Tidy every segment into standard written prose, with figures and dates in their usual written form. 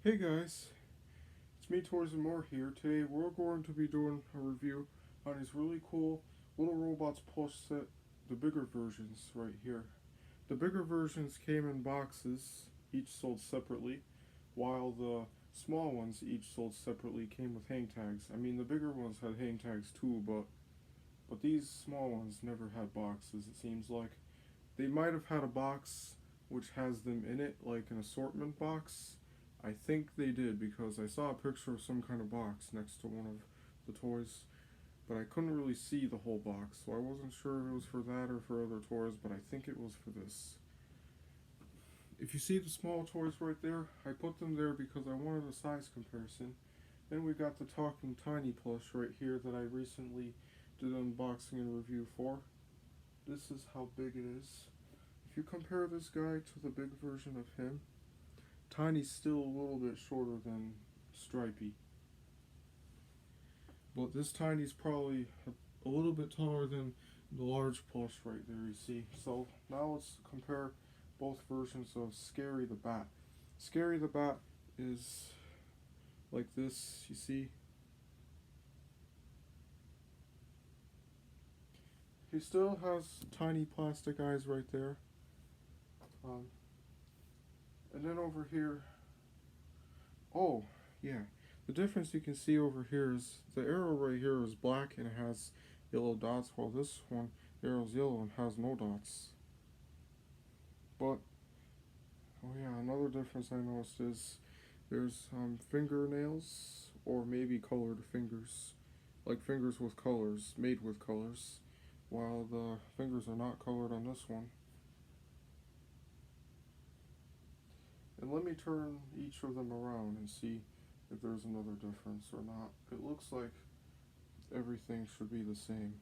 Hey guys, it's me Toys and More here. Today we're going to be doing a review on these really cool Little Robots plush set, the bigger versions right here. The bigger versions came in boxes, each sold separately, while the small ones, each sold separately, came with hang tags. I mean, the bigger ones had hang tags too, but these small ones never had boxes, it seems like. They might have had a box which has them in it, like an assortment box. I think they did because I saw a picture of some kind of box next to one of the toys, but I couldn't really see the whole box, so I wasn't sure if it was for that or for other toys, but I think it was for this. If you see the small toys right there, I put them there because I wanted a size comparison. Then we got the Talking Tiny plush right here that I recently did an unboxing and review for. This is how big it is. If you compare this guy to the big version of him, Tiny's still a little bit shorter than Stripey. But this Tiny's probably a little bit taller than the large plush right there you see. So now let's compare both versions of Scary the Bat. Scary the Bat is like this, you see. He still has tiny plastic eyes right there. Um, and then over here, oh, yeah. The difference you can see over here is the arrow right here is black and it has yellow dots, while this one, the arrow's yellow and has no dots. But, oh yeah, another difference I noticed is there's fingernails, or maybe colored fingers, like fingers with colors, made with colors, while the fingers are not colored on this one. And let me turn each of them around and see if there's another difference or not. It looks like everything should be the same.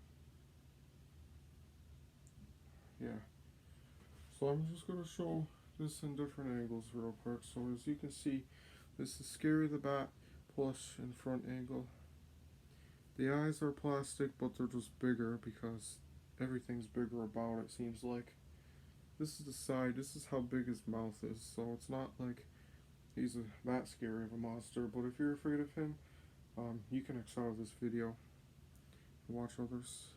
Yeah. So I'm just going to show this in different angles real quick. So as you can see, this is Scary the Bat plush in front angle. The eyes are plastic, but they're just bigger because everything's bigger about it, seems like. This is the side. This is how big his mouth is. So it's not like he's that scary of a monster. But if you're afraid of him, you can X out of this video and watch others.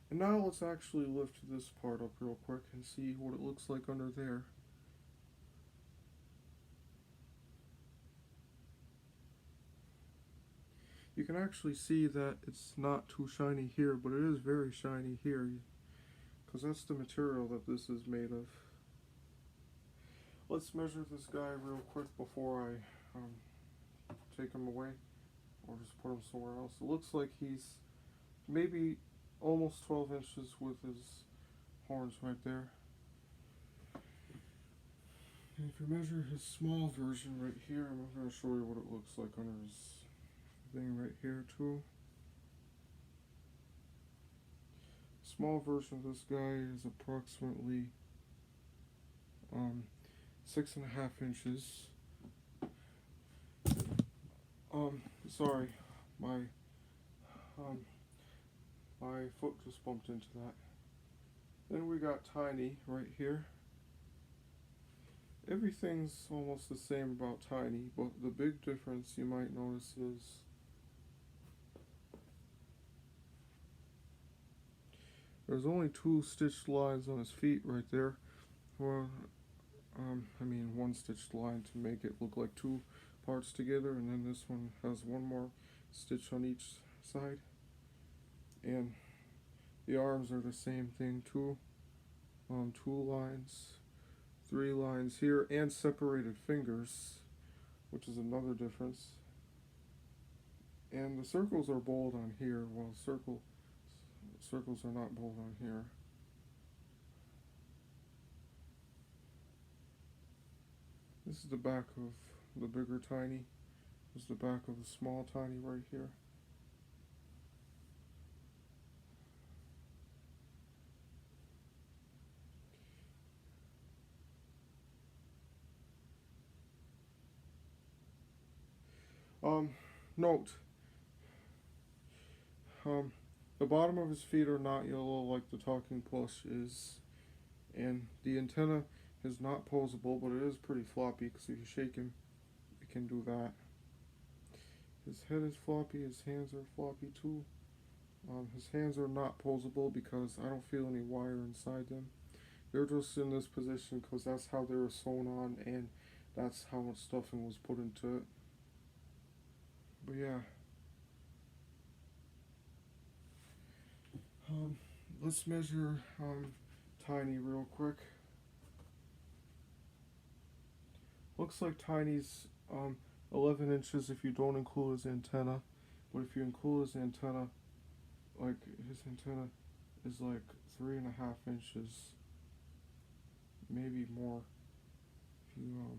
And now let's actually lift this part up real quick and see what it looks like under there. You can actually see that it's not too shiny here, but it is very shiny here, because that's the material that this is made of. Let's measure this guy real quick before I take him away, or just put him somewhere else. It looks like he's maybe almost 12 inches with his horns right there. And if you measure his small version right here, I'm going to show you what it looks like under his thing right here too. Small version of this guy is approximately 6.5 inches. Sorry, my my foot just bumped into that. Then we got Tiny right here. Everything's almost the same about Tiny, but the big difference you might notice is there's only 2 stitched lines on his feet right there. Well, I mean 1 stitched line to make it look like 2 parts together, and then this one has 1 more stitch on each side. And the arms are the same thing too. 2 lines, 3 lines here, and separated fingers, which is another difference. And the circles are bold on here, while circles are not bold on here. This is the back of the bigger Tiny. This is the back of the small Tiny right here. Note, the bottom of his feet are not yellow like the Talking Plush is, and the antenna is not posable, but it is pretty floppy because if you shake him, it can do that. His head is floppy, his hands are floppy too. His hands are not posable because I don't feel any wire inside them. They're just in this position because that's how they were sewn on and that's how much stuffing was put into it. But yeah. Let's measure Tiny real quick. Looks like Tiny's 11 inches if you don't include his antenna. But if you include his antenna, like his antenna is like 3.5 inches, maybe more. If you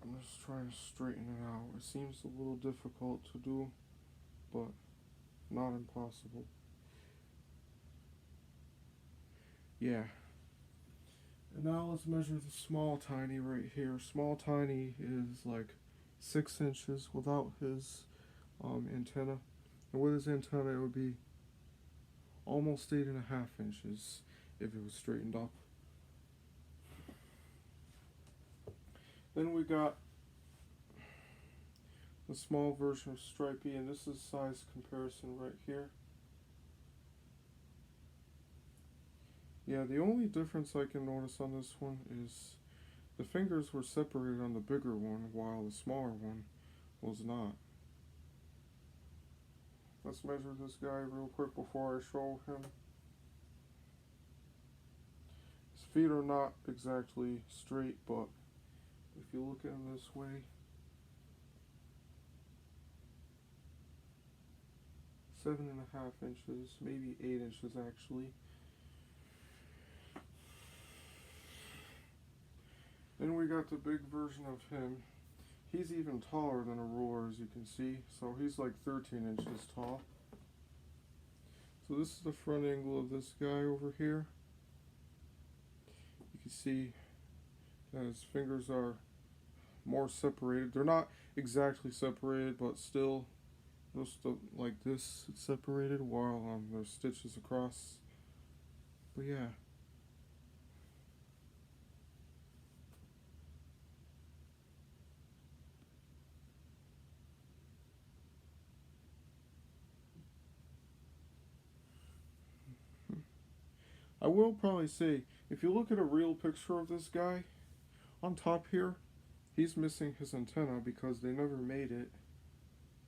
I'm just trying to straighten it out. It seems a little difficult to do, but not impossible. Yeah. And now let's measure the small Tiny right here. Small Tiny is like 6 inches without his antenna. And with his antenna, it would be almost 8.5 inches if it was straightened up. Then we got the small version of Stripey, and this is size comparison right here. Yeah, the only difference I can notice on this one is the fingers were separated on the bigger one while the smaller one was not. Let's measure this guy real quick before I show him. His feet are not exactly straight, but if you look at him this way, 7.5 inches, maybe 8 inches actually. Then we got the big version of him. He's even taller than a ruler, as you can see. So he's like 13 inches tall. So this is the front angle of this guy over here. You can see that his fingers are more separated. They're not exactly separated, but still just like this, it's separated while there's stitches across. But yeah. I will probably say, if you look at a real picture of this guy, on top here, he's missing his antenna because they never made it,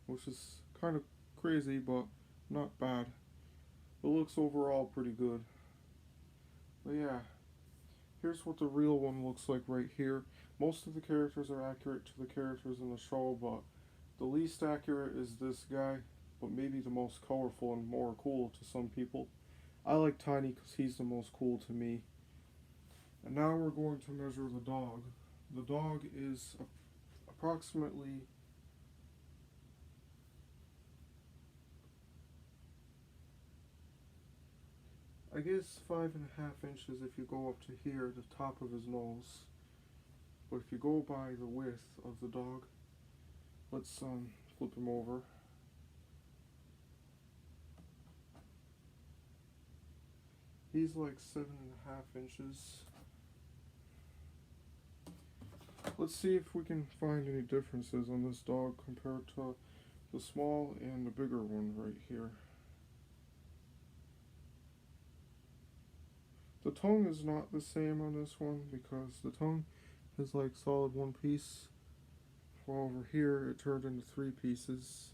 which is kind of crazy, but not bad. It looks overall pretty good. But yeah, here's what the real one looks like right here. Most of the characters are accurate to the characters in the show, but the least accurate is this guy, but maybe the most colorful and more cool to some people. I like Tiny because he's the most cool to me. And now we're going to measure the dog. The dog is approximately I guess 5.5 inches if you go up to here, the top of his nose. But if you go by the width of the dog, let's flip him over. He's like 7.5 inches. Let's see if we can find any differences on this dog compared to the small and the bigger one right here. The tongue is not the same on this one because the tongue is like solid one piece, while over here it turned into 3 pieces.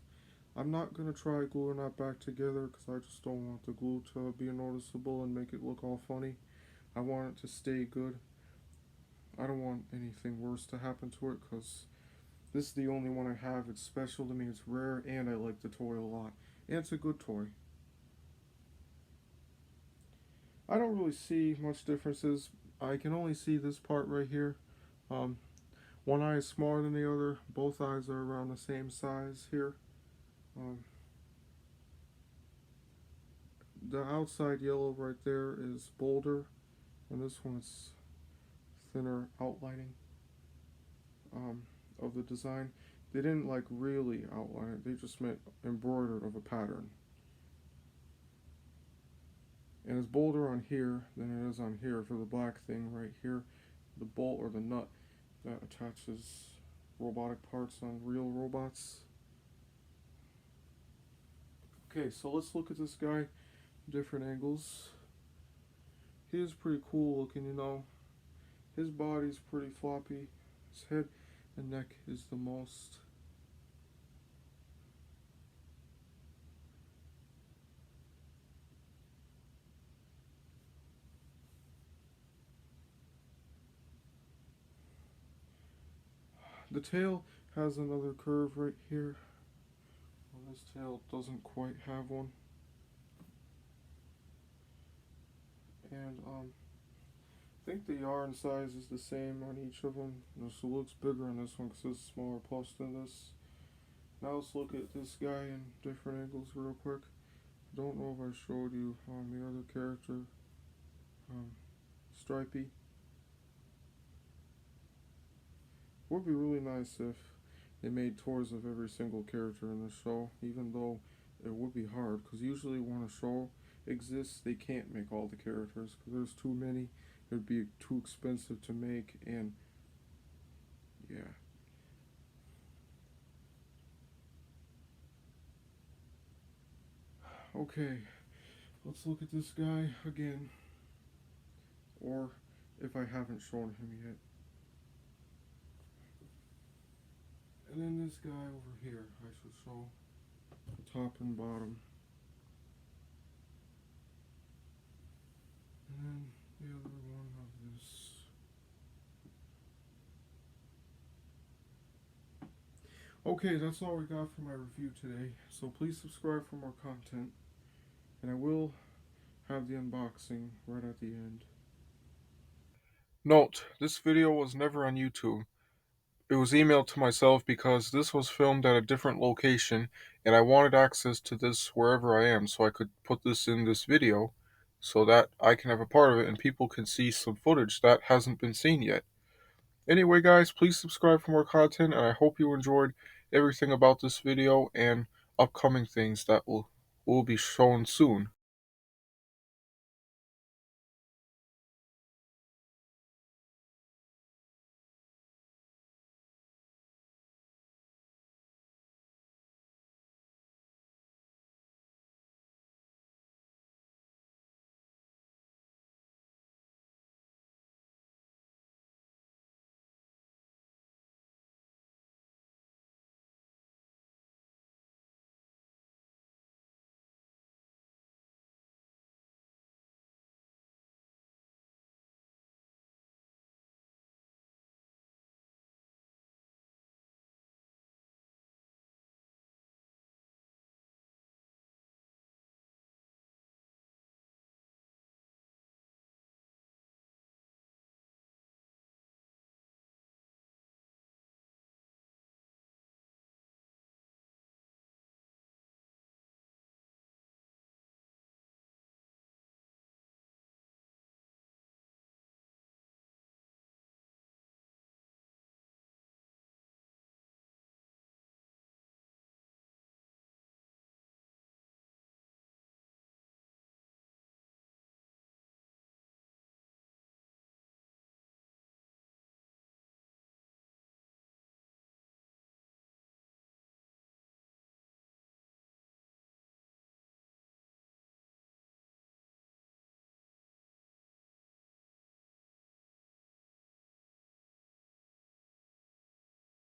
I'm not going to try gluing that back together because I just don't want the glue to be noticeable and make it look all funny. I want it to stay good. I don't want anything worse to happen to it because this is the only one I have. It's special to me, it's rare, and I like the toy a lot. And it's a good toy. I don't really see much differences. I can only see this part right here. One eye is smaller than the other. Both eyes are around the same size here. The outside yellow right there is bolder, and this one's thinner outlining of the design. They didn't like really outline it, they just meant embroidered of a pattern. and it's bolder on here than it is on here for the black thing right here, the bolt or the nut that attaches robotic parts on real robots. Okay, so let's look at this guy, different angles. He is pretty cool looking, you know. His body's pretty floppy. His head and neck is the most. The tail has another curve right here. Well, this tail doesn't quite have one. And I think the yarn size is the same on each of them. This looks bigger on this one because it's smaller plus than this. Now let's look at this guy in different angles real quick. I don't know if I showed you on the other character, Stripey. Would be really nice if they made tours of every single character in the show, even though it would be hard because usually when a show exists, they can't make all the characters because there's too many. It would be too expensive to make, and yeah. Okay, let's look at this guy again, or if I haven't shown him yet. And then this guy over here, I should show top and bottom. And then the other one of this. Okay, that's all we got for my review today. So please subscribe for more content. And I will have the unboxing right at the end. Note, this video was never on YouTube. It was emailed to myself because this was filmed at a different location and I wanted access to this wherever I am so I could put this in this video so that I can have a part of it and people can see some footage that hasn't been seen yet. Anyway guys, please subscribe for more content and I hope you enjoyed everything about this video and upcoming things that will be shown soon.